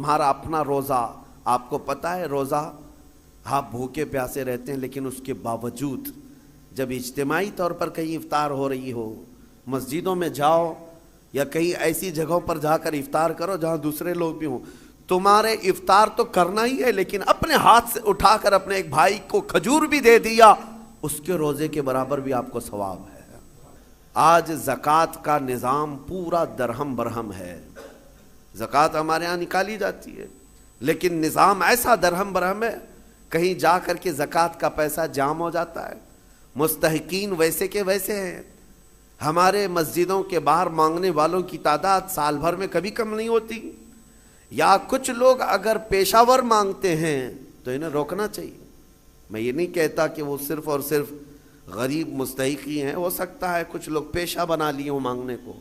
ہمارا اپنا روزہ، آپ کو پتہ ہے روزہ آپ بھوکے پیاسے رہتے ہیں، لیکن اس کے باوجود جب اجتماعی طور پر کہیں افطار ہو رہی ہو، مسجدوں میں جاؤ یا کہیں ایسی جگہوں پر جا کر افطار کرو جہاں دوسرے لوگ بھی ہوں، تمہارے افطار تو کرنا ہی ہے، لیکن اپنے ہاتھ سے اٹھا کر اپنے ایک بھائی کو کھجور بھی دے دیا، اس کے روزے کے برابر بھی آپ کو ثواب ہے۔ آج زکوٰۃ کا نظام پورا درہم برہم ہے، زکوٰۃ ہمارے ہاں نکالی جاتی ہے، لیکن نظام ایسا درہم برہم ہے، کہیں جا کر کے زکوٰۃ کا پیسہ جام ہو جاتا ہے، مستحقین ویسے کے ویسے ہیں۔ ہمارے مسجدوں کے باہر مانگنے والوں کی تعداد سال بھر میں کبھی کم نہیں ہوتی، یا کچھ لوگ اگر پیشہ ور مانگتے ہیں تو انہیں روکنا چاہیے۔ میں یہ نہیں کہتا کہ وہ صرف اور صرف غریب مستحقی ہیں، ہو سکتا ہے کچھ لوگ پیشہ بنا لیے ہوں مانگنے کو،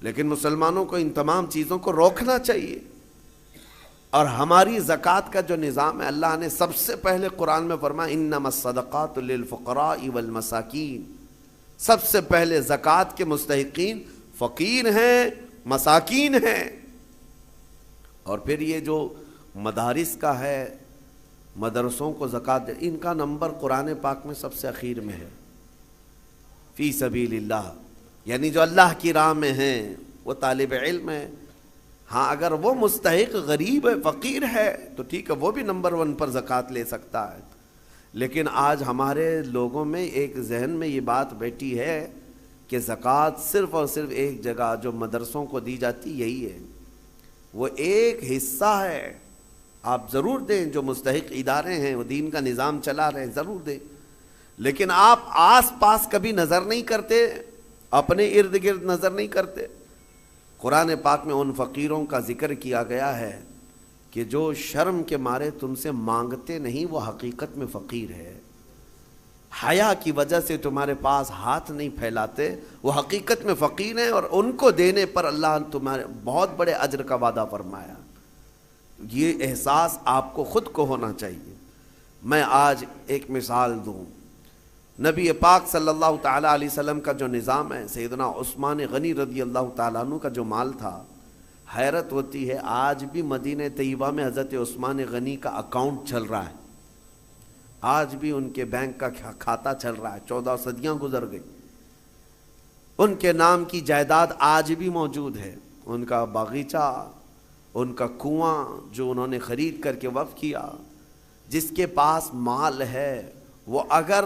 لیکن مسلمانوں کو ان تمام چیزوں کو روکنا چاہیے۔ اور ہماری زکوٰۃ کا جو نظام ہے، اللہ نے سب سے پہلے قرآن میں فرمایا انما الصدقات للفقراء والمساکین، سب سے پہلے زکوٰۃ کے مستحقین فقیر ہیں، مساکین ہیں۔ اور پھر یہ جو مدارس کا ہے، مدرسوں کو زکوٰۃ دے، ان کا نمبر قرآن پاک میں سب سے اخیر میں ہے، فی سبیل اللہ، یعنی جو اللہ کی راہ میں ہیں وہ طالب علم ہے۔ ہاں اگر وہ مستحق غریب ہے، فقیر ہے تو ٹھیک ہے، وہ بھی نمبر 1 پر زکوٰۃ لے سکتا ہے۔ لیکن آج ہمارے لوگوں میں ایک ذہن میں یہ بات بیٹھی ہے کہ زکوٰۃ صرف اور صرف ایک جگہ جو مدرسوں کو دی جاتی یہی ہے، وہ ایک حصہ ہے، آپ ضرور دیں، جو مستحق ادارے ہیں وہ دین کا نظام چلا رہے ہیں ضرور دیں، لیکن آپ آس پاس کبھی نظر نہیں کرتے، اپنے ارد گرد نظر نہیں کرتے۔ قرآن پاک میں ان فقیروں کا ذکر کیا گیا ہے کہ جو شرم کے مارے تم سے مانگتے نہیں، وہ حقیقت میں فقیر ہے، حیا کی وجہ سے تمہارے پاس ہاتھ نہیں پھیلاتے، وہ حقیقت میں فقیر ہیں، اور ان کو دینے پر اللہ نے تمہارے بہت بڑے اجر کا وعدہ فرمایا۔ یہ احساس آپ کو خود کو ہونا چاہیے۔ میں آج ایک مثال دوں، نبی پاک صلی اللہ تعالیٰ علیہ وسلم کا جو نظام ہے، سیدنا عثمان غنی رضی اللہ تعالیٰ عنہ کا جو مال تھا، حیرت ہوتی ہے آج بھی مدینہ طیبہ میں حضرت عثمان غنی کا اکاؤنٹ چل رہا ہے، آج بھی ان کے بینک کا کھاتہ چل رہا ہے، 14 صدیاں گزر گئی، ان کے نام کی جائیداد آج بھی موجود ہے، ان کا باغیچہ، ان کا کنواں جو انہوں نے خرید کر کے وقف کیا۔ جس کے پاس مال ہے وہ اگر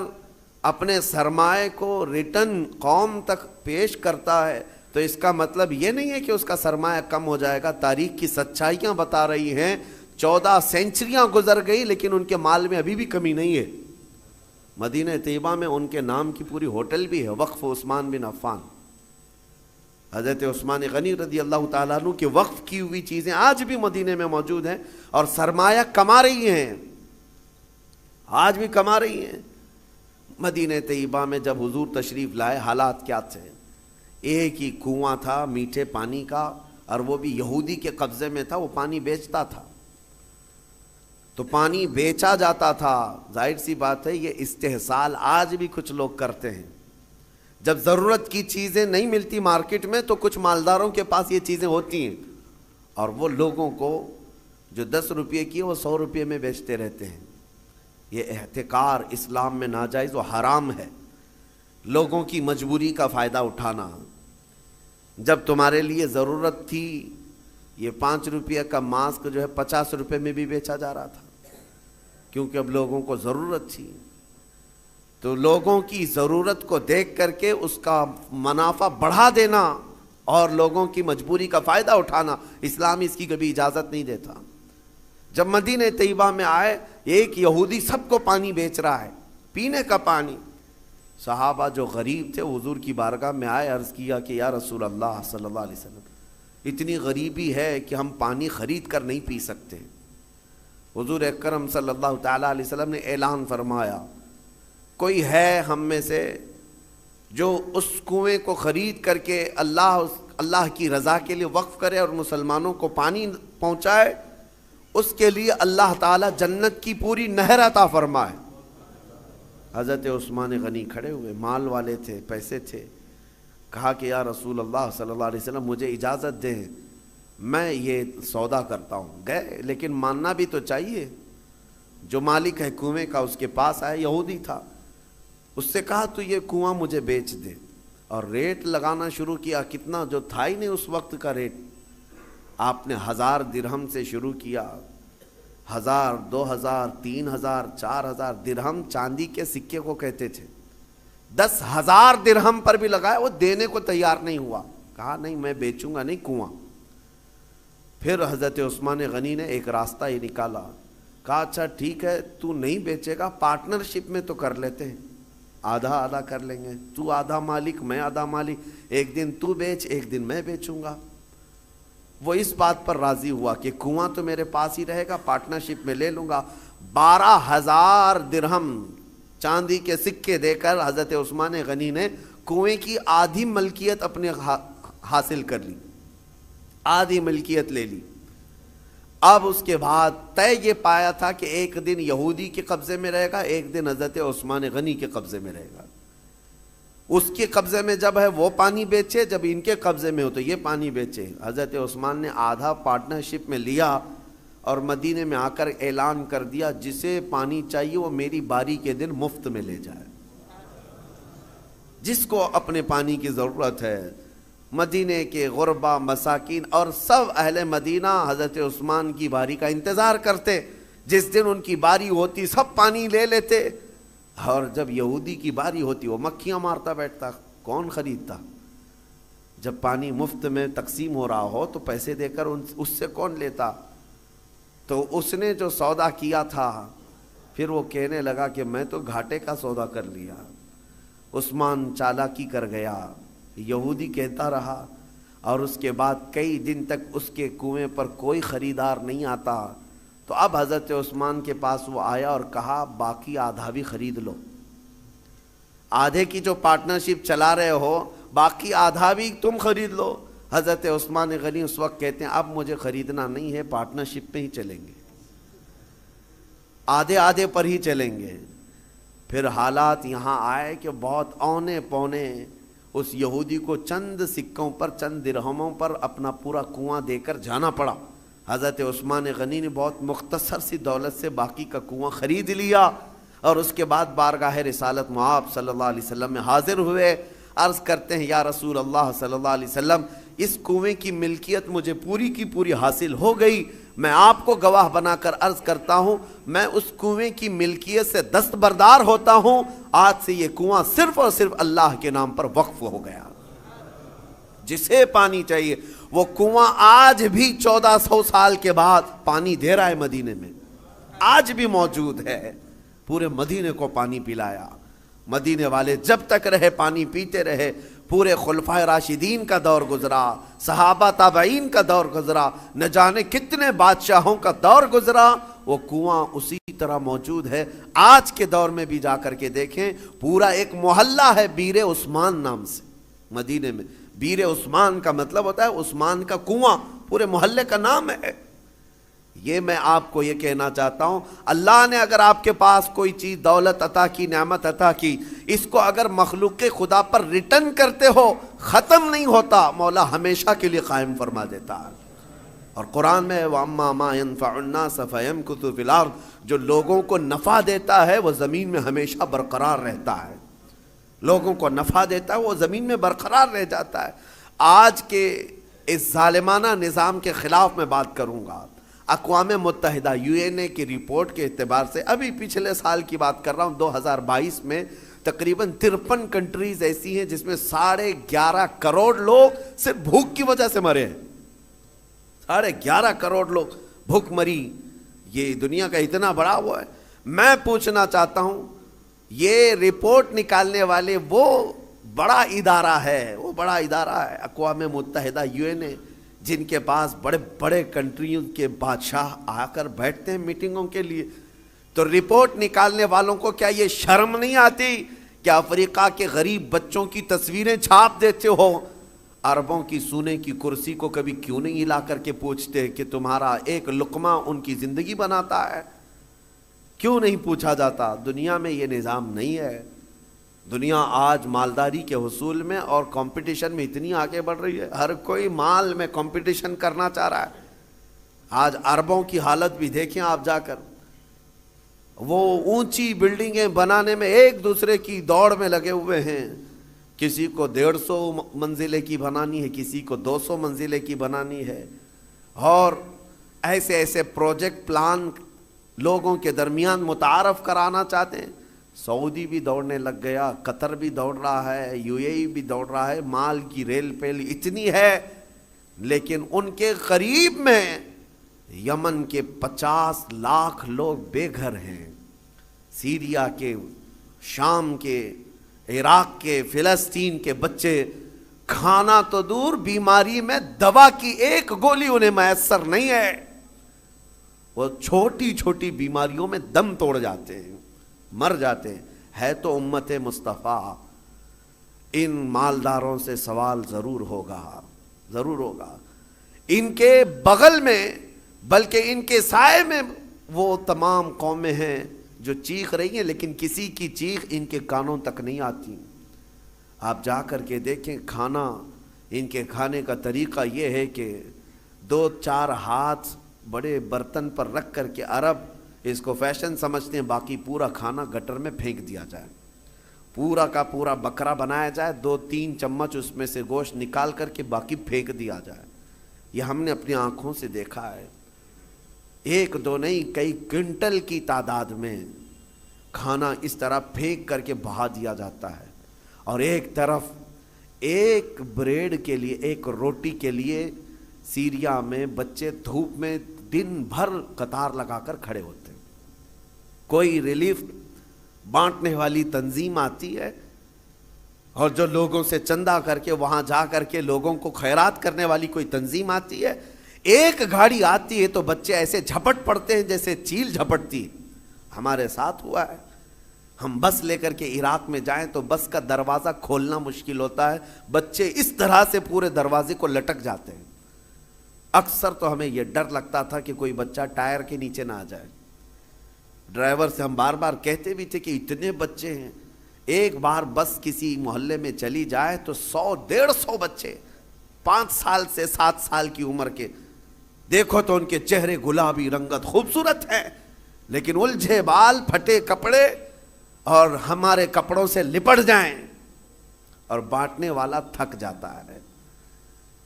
اپنے سرمائے کو ریٹرن قوم تک پیش کرتا ہے تو اس کا مطلب یہ نہیں ہے کہ اس کا سرمایہ کم ہو جائے گا، تاریخ کی سچائیاں بتا رہی ہیں 14 سینچریاں گزر گئی لیکن ان کے مال میں ابھی بھی کمی نہیں ہے۔ مدینہ طیبہ میں ان کے نام کی پوری ہوٹل بھی ہے، وقف عثمان بن عفان، حضرت عثمان غنی رضی اللہ تعالیٰ عنہ کے وقف کی ہوئی چیزیں آج بھی مدینے میں موجود ہیں، اور سرمایہ کما رہی ہیں، آج بھی کما رہی ہیں۔ مدینہ طیبہ میں جب حضور تشریف لائے حالات کیا تھے؟ ایک ہی کنواں تھا میٹھے پانی کا، اور وہ بھی یہودی کے قبضے میں تھا، وہ پانی بیچتا تھا، تو پانی بیچا جاتا تھا۔ ظاہر سی بات ہے یہ استحصال آج بھی کچھ لوگ کرتے ہیں، جب ضرورت کی چیزیں نہیں ملتی مارکیٹ میں تو کچھ مالداروں کے پاس یہ چیزیں ہوتی ہیں، اور وہ لوگوں کو جو 10 روپے کی وہ 100 روپے میں بیچتے رہتے ہیں۔ یہ احتکار اسلام میں ناجائز و حرام ہے، لوگوں کی مجبوری کا فائدہ اٹھانا۔ جب تمہارے لیے ضرورت تھی، یہ 5 روپے کا ماسک جو ہے 50 روپے میں بھی بیچا جا رہا تھا، کیونکہ اب لوگوں کو ضرورت تھی، تو لوگوں کی ضرورت کو دیکھ کر کے اس کا منافع بڑھا دینا اور لوگوں کی مجبوری کا فائدہ اٹھانا، اسلام اس کی کبھی اجازت نہیں دیتا۔ جب مدینہ طیبہ میں آئے، ایک یہودی سب کو پانی بیچ رہا ہے، پینے کا پانی۔ صحابہ جو غریب تھے حضور کی بارگاہ میں آئے، عرض کیا کہ یا رسول اللہ صلی اللہ علیہ وسلم، اتنی غریبی ہے کہ ہم پانی خرید کر نہیں پی سکتے۔ حضور اکرم صلی اللہ تعالیٰ علیہ وسلم نے اعلان فرمایا، کوئی ہے ہم میں سے جو اس کنویں کو خرید کر کے اللہ کی رضا کے لیے وقف کرے اور مسلمانوں کو پانی پہنچائے، اس کے لیے اللہ تعالیٰ جنت کی پوری نہر عطا فرمائے۔ حضرت عثمان غنی کھڑے ہوئے، مال والے تھے، پیسے تھے، کہا کہ یا رسول اللہ صلی اللہ علیہ وسلم مجھے اجازت دیں، میں یہ سودا کرتا ہوں. گئے, لیکن ماننا بھی تو چاہیے. جو مالک ہے کنویں کا اس کے پاس آیا, یہودی تھا, اس سے کہا تو یہ کنواں مجھے بیچ دے, اور ریٹ لگانا شروع کیا. کتنا, جو تھا ہی نہیں اس وقت کا ریٹ. آپ نے 1000 درہم سے شروع کیا. 1000, 2000, 3000, 4000 درہم چاندی کے سکے کو کہتے تھے. 10,000 درہم پر بھی لگایا, وہ دینے کو تیار نہیں ہوا. کہا نہیں میں بیچوں گا نہیں کنواں. پھر حضرت عثمان غنی نے ایک راستہ ہی نکالا. کہا اچھا ٹھیک ہے, تو نہیں بیچے گا, پارٹنرشپ میں تو کر لیتے ہیں, آدھا آدھا کر لیں گے. تو آدھا مالک, میں آدھا مالک, ایک دن تو بیچ, ایک دن میں بیچوں گا. وہ اس بات پر راضی ہوا کہ کنواں تو میرے پاس ہی رہے گا, پارٹنرشپ میں لے لوں گا. 12,000 درہم چاندی کے سکے دے کر حضرت عثمان غنی نے کنویں کی آدھی ملکیت اپنے حاصل کر لی, آدھی ملکیت لے لی. اب اس کے بعد طے یہ پایا تھا کہ ایک دن یہودی کے قبضے میں رہے گا, ایک دن حضرت عثمان غنی کے قبضے میں رہے گا. اس کے قبضے میں جب ہے وہ پانی بیچے, جب ان کے قبضے میں ہو تو یہ پانی بیچے. حضرت عثمان نے آدھا پارٹنرشپ میں لیا اور مدینے میں آ کر اعلان کر دیا جسے پانی چاہیے وہ میری باری کے دن مفت میں لے جائے, جس کو اپنے پانی کی ضرورت ہے. مدینے کے غربا, مساکین اور سب اہل مدینہ حضرت عثمان کی باری کا انتظار کرتے. جس دن ان کی باری ہوتی سب پانی لے لیتے, اور جب یہودی کی باری ہوتی وہ مکھیاں مارتا بیٹھتا. کون خریدتا؟ جب پانی مفت میں تقسیم ہو رہا ہو تو پیسے دے کر اس سے کون لیتا؟ تو اس نے جو سودا کیا تھا پھر وہ کہنے لگا کہ میں تو گھاٹے کا سودا کر لیا. عثمان چالاکی کر گیا, یہودی کہتا رہا, اور اس کے بعد کئی دن تک اس کے کنویں پر کوئی خریدار نہیں آتا. تو اب حضرت عثمان کے پاس وہ آیا اور کہا باقی آدھا بھی خرید لو, آدھے کی جو پارٹنرشپ چلا رہے ہو باقی آدھا بھی تم خرید لو. حضرت عثمان غنی اس وقت کہتے ہیں اب مجھے خریدنا نہیں ہے, پارٹنرشپ پہ ہی چلیں گے, آدھے آدھے پر ہی چلیں گے. پھر حالات یہاں آئے کہ بہت اونے پونے اس یہودی کو چند سکوں پر, چند درہموں پر اپنا پورا کنواں دے کر جانا پڑا. حضرت عثمان غنی نے بہت مختصر سی دولت سے باقی کا کنواں خرید لیا, اور اس کے بعد بارگاہ رسالت مآب صلی اللہ علیہ وسلم میں حاضر ہوئے. عرض کرتے ہیں یا رسول اللہ صلی اللہ علیہ وسلم, اس کنویں کی ملکیت مجھے پوری کی پوری حاصل ہو گئی. میں آپ کو گواہ بنا کر عرض کرتا ہوں میں اس کنویں کی ملکیت سے دستبردار ہوتا ہوں. آج سے یہ کنواں صرف اور صرف اللہ کے نام پر وقف ہو گیا. جسے پانی چاہیے وہ کنواں آج بھی 1400 سال کے بعد پانی دے رہا ہے, مدینے میں آج بھی موجود ہے. پورے مدینے کو پانی پلایا. مدینے والے جب تک رہے پانی پیتے رہے. پورے خلفائے راشدین کا دور گزرا, صحابہ تابعین کا دور گزرا, نہ جانے کتنے بادشاہوں کا دور گزرا, وہ کنواں اسی طرح موجود ہے. آج کے دور میں بھی جا کر کے دیکھیں, پورا ایک محلہ ہے بیر عثمان نام سے مدینے میں. بیر عثمان کا مطلب ہوتا ہے عثمان کا کنواں, پورے محلے کا نام ہے. یہ میں آپ کو یہ کہنا چاہتا ہوں, اللہ نے اگر آپ کے پاس کوئی چیز دولت عطا کی, نعمت عطا کی, اس کو اگر مخلوق خدا پر ریٹرن کرتے ہو ختم نہیں ہوتا, مولا ہمیشہ کے لیے قائم فرما دیتا ہے. اور قرآن میں وَأَمَّا مَا يَنْفَعُ النَّاسَ فَيَمْكُثُ فِي الْأَرْضِ, جو لوگوں کو نفع دیتا ہے وہ زمین میں ہمیشہ برقرار رہتا ہے. لوگوں کو نفع دیتا ہے وہ زمین میں برقرار رہ جاتا ہے. آج کے اس ظالمانہ نظام کے خلاف میں بات کروں گا. اقوام متحدہ UN کی رپورٹ کے اعتبار سے, ابھی پچھلے سال کی بات کر رہا ہوں, 2022 میں تقریباً 53 کنٹریز ایسی ہیں جس میں 11.5 کروڑ لوگ صرف بھوک کی وجہ سے مرے ہیں. 11.5 کروڑ لوگ بھوک مری. یہ دنیا کا اتنا بڑا وہ ہے. میں پوچھنا چاہتا ہوں, یہ رپورٹ نکالنے والے وہ بڑا ادارہ ہے, اقوام متحدہ UN, جن کے پاس بڑے بڑے کنٹریوں کے بادشاہ آ کر بیٹھتے ہیں میٹنگوں کے لیے, تو رپورٹ نکالنے والوں کو کیا یہ شرم نہیں آتی کہ افریقہ کے غریب بچوں کی تصویریں چھاپ دیتے ہو؟ عربوں کی سونے کی کرسی کو کبھی کیوں نہیں لا کر کے پوچھتے کہ تمہارا ایک لقمہ ان کی زندگی بناتا ہے؟ کیوں نہیں پوچھا جاتا؟ دنیا میں یہ نظام نہیں ہے. دنیا آج مالداری کے حصول میں اور کمپٹیشن میں اتنی آگے بڑھ رہی ہے، ہر کوئی مال میں کمپٹیشن کرنا چاہ رہا ہے۔ آج عربوں کی حالت بھی دیکھیں آپ جا کر، وہ اونچی بلڈنگیں بنانے میں ایک دوسرے کی دوڑ میں لگے ہوئے ہیں۔ کسی کو 150 منزلے کی بنانی ہے، کسی کو 200 منزلے کی بنانی ہے، اور ایسے ایسے پروجیکٹ پلان لوگوں کے درمیان متعارف کرانا چاہتے ہیں۔ سعودی بھی دوڑنے لگ گیا، قطر بھی دوڑ رہا ہے، یو اے ای بھی دوڑ رہا ہے۔ مال کی ریل پیل اتنی ہے، لیکن ان کے قریب میں یمن کے 50 لاکھ لوگ بے گھر ہیں، سیریا کے، شام کے، عراق کے، فلسطین کے بچے کھانا تو دور، بیماری میں دوا کی ایک گولی انہیں میسر نہیں ہے۔ وہ چھوٹی چھوٹی بیماریوں میں دم توڑ جاتے ہیں، مر جاتے ہیں۔ ہے تو امت مصطفیٰ، ان مالداروں سے سوال ضرور ہوگا، ضرور ہوگا۔ ان کے بغل میں، بلکہ ان کے سائے میں وہ تمام قومیں ہیں جو چیخ رہی ہیں، لیکن کسی کی چیخ ان کے کانوں تک نہیں آتی۔ آپ جا کر کے دیکھیں، کھانا ان کے کھانے کا طریقہ یہ ہے کہ 2-4 ہاتھ بڑے برتن پر رکھ کر کے عرب اس کو فیشن سمجھتے ہیں، باقی پورا کھانا گٹر میں پھینک دیا جائے، پورا کا پورا بکرا بنایا جائے، 2-3 چمچ اس میں سے گوشت نکال کر کے باقی پھینک دیا جائے۔ یہ ہم نے اپنی آنکھوں سے دیکھا ہے، 1-2 نہیں، کئی کنٹل کی تعداد میں کھانا اس طرح پھینک کر کے بہا دیا جاتا ہے۔ اور ایک طرف ایک بریڈ کے لیے، ایک روٹی کے لیے سیریا میں بچے دھوپ میں دن بھر قطار لگا کر کھڑے ہوتے ہیں۔ کوئی ریلیف بانٹنے والی تنظیم آتی ہے، اور جو لوگوں سے چندہ کر کے وہاں جا کر کے لوگوں کو خیرات کرنے والی کوئی تنظیم آتی ہے، ایک گاڑی آتی ہے تو بچے ایسے جھپٹ پڑتے ہیں جیسے چیل جھپٹتی ہے۔ ہمارے ساتھ ہوا ہے، ہم بس لے کر کے عراق میں جائیں تو بس کا دروازہ کھولنا مشکل ہوتا ہے، بچے اس طرح سے پورے دروازے کو لٹک جاتے ہیں۔ اکثر تو ہمیں یہ ڈر لگتا تھا کہ کوئی بچہ ٹائر کے نیچے نہ آ جائے۔ ڈرائیور سے ہم بار بار کہتے بھی تھے کہ اتنے بچے ہیں، ایک بار بس کسی محلے میں چلی جائے تو 100-150 بچے 5 سال سے 7 سال کی عمر کے، دیکھو تو ان کے چہرے گلابی رنگت خوبصورت ہیں، لیکن الجھے بال، پھٹے کپڑے، اور ہمارے کپڑوں سے لپٹ جائیں، اور بانٹنے والا تھک جاتا ہے۔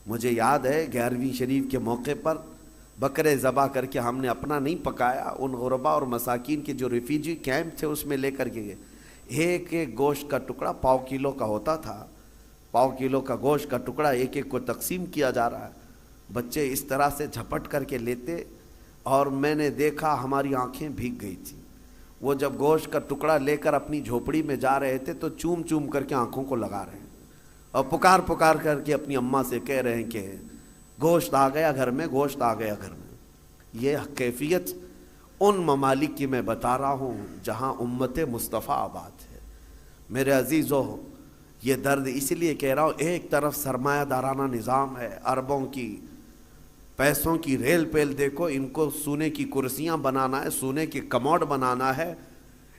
مجھے یاد ہے 11ویں شریف کے موقع پر بکرے ذبح کر کے ہم نے اپنا نہیں پکایا، ان غربا اور مساکین کے جو ریفیوجی کیمپ تھے اس میں لے کر کے گئے۔ ایک ایک گوشت کا ٹکڑا 1/4 کلو کا ہوتا تھا، 1/4 کلو کا گوشت کا ٹکڑا ایک ایک کو تقسیم کیا جا رہا ہے۔ بچے اس طرح سے جھپٹ کر کے لیتے، اور میں نے دیکھا ہماری آنکھیں بھیگ گئی تھیں۔ وہ جب گوشت کا ٹکڑا لے کر اپنی جھوپڑی میں جا رہے تھے تو چوم چوم کر کے آنکھوں کو لگا رہے ہیں، اور پکار پکار کر کے اپنی اماں سے کہہ رہے ہیں کہ گوشت آ گیا گھر میں، گوشت آ گیا گھر میں۔ یہ کیفیت ان ممالک کی میں بتا رہا ہوں جہاں امت مصطفیٰ آباد ہے۔ میرے عزیزو، یہ درد اس لیے کہہ رہا ہوں، ایک طرف سرمایہ دارانہ نظام ہے، عربوں کی پیسوں کی ریل پیل دیکھو، ان کو سونے کی کرسیاں بنانا ہے، سونے کی کموڈ بنانا ہے،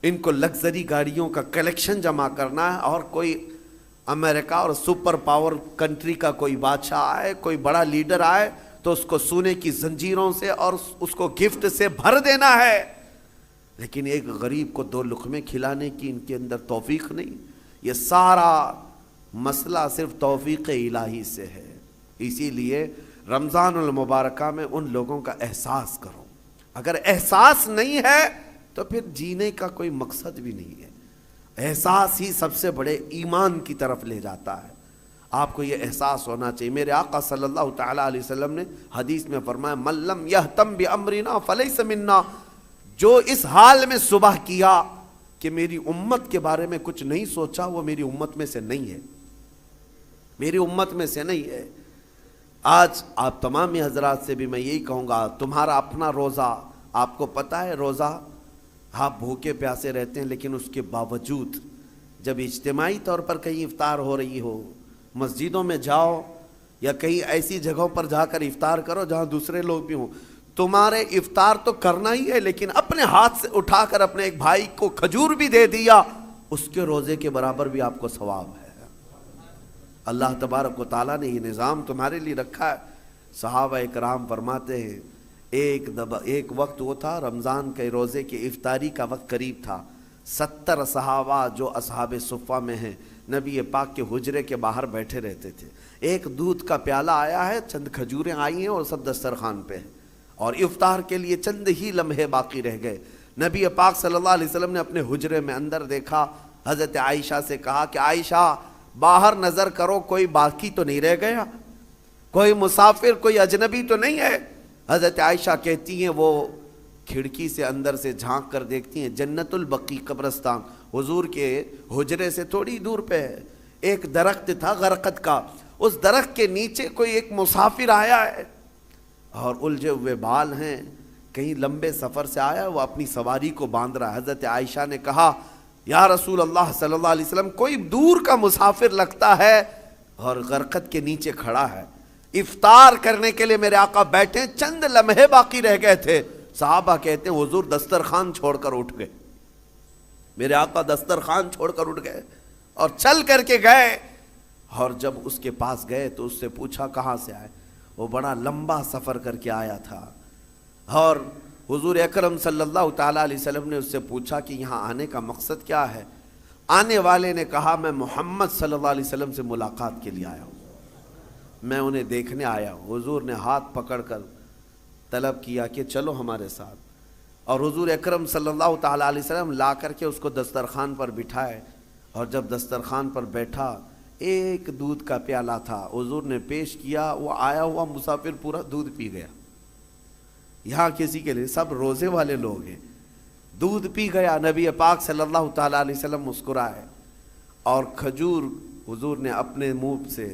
ان کو لگژری گاڑیوں کا کلیکشن جمع کرنا ہے، اور کوئی امریکہ اور سپر پاور کنٹری کا کوئی بادشاہ آئے، کوئی بڑا لیڈر آئے تو اس کو سونے کی زنجیروں سے اور اس کو گفٹ سے بھر دینا ہے، لیکن ایک غریب کو 2 لقمے کھلانے کی ان کے اندر توفیق نہیں۔ یہ سارا مسئلہ صرف توفیق الہی سے ہے۔ اسی لیے رمضان المبارکہ میں ان لوگوں کا احساس کرو۔ اگر احساس نہیں ہے تو پھر جینے کا کوئی مقصد بھی نہیں ہے۔ احساس ہی سب سے بڑے ایمان کی طرف لے جاتا ہے۔ آپ کو یہ احساس ہونا چاہیے۔ میرے آقا صلی اللہ تعالیٰ علیہ وسلم نے حدیث میں فرمایا، من لم یہتم بامرنا فلیس منا، جو اس حال میں صبح کیا کہ میری امت کے بارے میں کچھ نہیں سوچا، وہ میری امت میں سے نہیں ہے، میری امت میں سے نہیں ہے۔ آج آپ تمام حضرات سے بھی میں یہی کہوں گا، تمہارا اپنا روزہ، آپ کو پتہ ہے روزہ آپ بھوکے پیاسے رہتے ہیں، لیکن اس کے باوجود جب اجتماعی طور پر کہیں افطار ہو رہی ہو، مسجدوں میں جاؤ یا کہیں ایسی جگہوں پر جا کر افطار کرو جہاں دوسرے لوگ بھی ہوں، تمہارے افطار تو کرنا ہی ہے، لیکن اپنے ہاتھ سے اٹھا کر اپنے ایک بھائی کو کھجور بھی دے دیا اس کے روزے کے برابر بھی آپ کو ثواب ہے۔ اللہ تبارک و تعالیٰ نے یہ نظام تمہارے لیے رکھا ہے۔ صحابہ اکرام فرماتے ہیں ایک وقت وہ تھا رمضان کے روزے کی افطاری کا وقت قریب تھا، 70 صحابہ جو اصحاب صفہ میں ہیں نبی پاک کے حجرے کے باہر بیٹھے رہتے تھے۔ ایک دودھ کا پیالہ آیا ہے، چند کھجوریں آئی ہیں اور سب دسترخوان پہ ہیں، اور افطار کے لیے چند ہی لمحے باقی رہ گئے۔ نبی پاک صلی اللہ علیہ وسلم نے اپنے حجرے میں اندر دیکھا، حضرت عائشہ سے کہا کہ عائشہ باہر نظر کرو، کوئی باقی تو نہیں رہ گیا، کوئی مسافر، کوئی اجنبی تو نہیں ہے۔ حضرت عائشہ کہتی ہیں وہ کھڑکی سے اندر سے جھانک کر دیکھتی ہیں، جنت البقیع قبرستان حضور کے حجرے سے تھوڑی دور پہ ہے، ایک درخت تھا غرقد کا، اس درخت کے نیچے کوئی ایک مسافر آیا ہے اور الجھے ہوئے بال ہیں، کہیں لمبے سفر سے آیا، وہ اپنی سواری کو باندھ رہا ہے۔ حضرت عائشہ نے کہا یا رسول اللہ صلی اللہ علیہ وسلم، کوئی دور کا مسافر لگتا ہے اور غرقد کے نیچے کھڑا ہے، افطار کرنے کے لیے میرے آقا بیٹھے، چند لمحے باقی رہ گئے تھے۔ صحابہ کہتے ہیں حضور دسترخوان چھوڑ کر اٹھ گئے، میرے آقا دسترخوان چھوڑ کر اٹھ گئے اور چل کر کے گئے، اور جب اس کے پاس گئے تو اس سے پوچھا کہاں سے آئے، وہ بڑا لمبا سفر کر کے آیا تھا، اور حضور اکرم صلی اللہ تعالیٰ علیہ وسلم نے اس سے پوچھا کہ یہاں آنے کا مقصد کیا ہے۔ آنے والے نے کہا میں محمد صلی اللہ علیہ وسلم سے ملاقات کے لیے آیا ہوں، میں انہیں دیکھنے آیا ہوں۔ حضور نے ہاتھ پکڑ کر طلب کیا کہ چلو ہمارے ساتھ، اور حضور اکرم صلی اللہ تعالیٰ علیہ وسلم لا کر کے اس کو دسترخوان پر بٹھائے، اور جب دسترخوان پر بیٹھا ایک دودھ کا پیالہ تھا، حضور نے پیش کیا، وہ آیا ہوا مسافر پورا دودھ پی گیا۔ یہاں کسی کے لیے سب روزے والے لوگ ہیں، دودھ پی گیا۔ نبی پاک صلی اللہ تعالیٰ علیہ وسلم مسکرائے، اور کھجور حضور نے اپنے منہ سے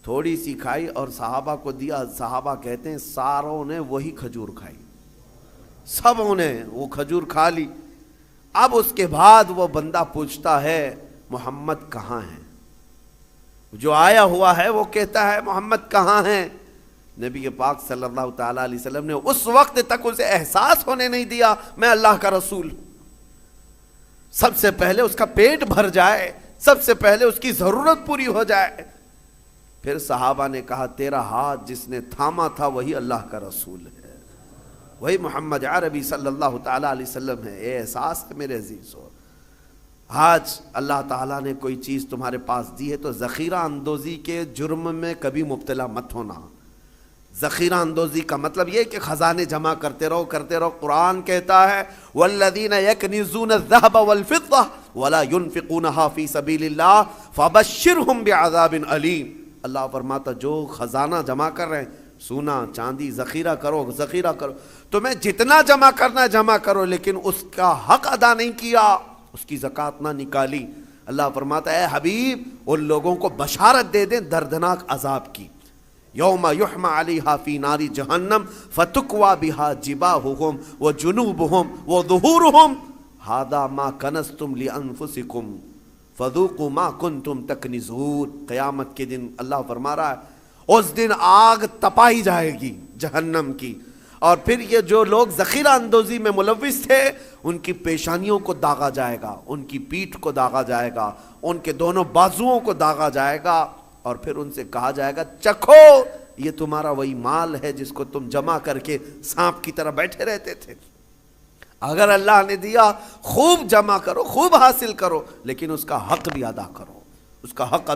تھوڑی سی کھائی اور صحابہ کو دیا۔ صحابہ کہتے ہیں ساروں نے وہی کھجور کھائی، سبوں نے وہ کھجور کھا لی۔ اب اس کے بعد وہ بندہ پوچھتا ہے محمد کہاں ہیں، جو آیا ہوا ہے وہ کہتا ہے محمد کہاں ہیں۔ نبی پاک صلی اللہ تعالیٰ علیہ وسلم نے اس وقت تک اسے احساس ہونے نہیں دیا میں اللہ کا رسول ہوں۔ سب سے پہلے اس کا پیٹ بھر جائے، سب سے پہلے اس کی ضرورت پوری ہو جائے۔ پھر صحابہ نے کہا تیرا ہاتھ جس نے تھاما تھا وہی اللہ کا رسول ہے، وہی محمد عربی صلی اللہ تعالیٰ علیہ وسلم ہے۔ اے احساس ہے میرے عزیزو، آج اللہ تعالیٰ نے کوئی چیز تمہارے پاس دی ہے تو ذخیرہ اندوزی کے جرم میں کبھی مبتلا مت ہونا۔ ذخیرہ اندوزی کا مطلب یہ کہ خزانے جمع کرتے رہو کرتے رہو۔ قرآن کہتا ہے والذین یکنزون الذهب والفضة ولا ينفقونها في سبیل اللہ فبشرهم بعذاب علیم۔ اللہ فرماتا جو خزانہ جمع کر رہے ہیں، سونا چاندی ذخیرہ کرو ذخیرہ کرو، تمہیں جتنا جمع کرنا ہے جمع کرو، لیکن اس کا حق ادا نہیں کیا، اس کی زکوٰۃ نہ نکالی۔ اللہ فرماتا ہے اے حبیب ان لوگوں کو بشارت دے دیں دردناک عذاب کی، یوم یحمى علیہا فی نار جہنم فتکوی بہا جباہہم وجنوبہم وظہورہم ھذا ما کنزتم لانفسکم فذوقوا ما کنتم تکنزون۔ قیامت کے دن اللہ فرما رہا ہے اس دن آگ تپائی جائے گی جہنم کی، اور پھر یہ جو لوگ ذخیرہ اندوزی میں ملوث تھے ان کی پیشانیوں کو داغا جائے گا، ان کی پیٹھ کو داغا جائے گا، ان کے دونوں بازوؤں کو داغا جائے گا، اور پھر ان سے کہا جائے گا چکھو یہ تمہارا وہی مال ہے جس کو تم جمع کر کے سانپ کی طرح بیٹھے رہتے تھے۔ اگر اللہ نے دیا خوب جمع کرو خوب حاصل کرو، لیکن اس کا حق بھی ادا کرو، اس کا حق